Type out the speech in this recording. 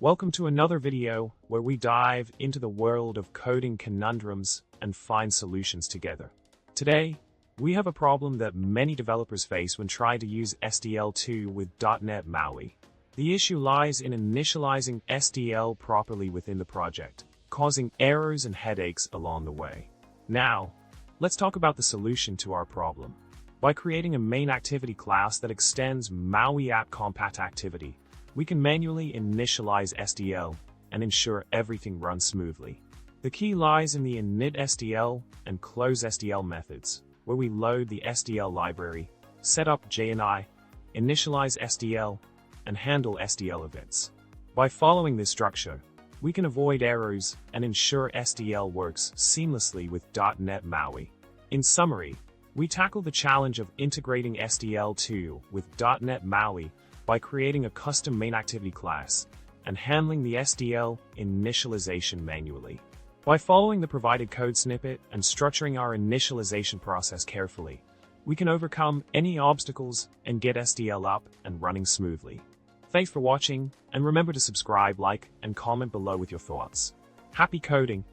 Welcome to another video where we dive into the world of coding conundrums and find solutions together. Today, we have a problem that many developers face when trying to use SDL2 with .NET MAUI. The issue lies in initializing SDL properly within the project, causing errors and headaches along the way. Now, let's talk about the solution to our problem. By creating a MainActivity class that extends MauiAppCompatActivity, we can manually initialize SDL and ensure everything runs smoothly. The key lies in the init SDL and close SDL methods, where we load the SDL library, set up JNI, initialize SDL, and handle SDL events. By following this structure, we can avoid errors and ensure SDL works seamlessly with .NET MAUI. In summary, we tackle the challenge of integrating SDL2 with .NET MAUI by creating a custom MainActivity class and handling the SDL initialization manually. By following the provided code snippet and structuring our initialization process carefully, we can overcome any obstacles and get SDL up and running smoothly. Thanks for watching, and remember to subscribe, like, and comment below with your thoughts. Happy coding!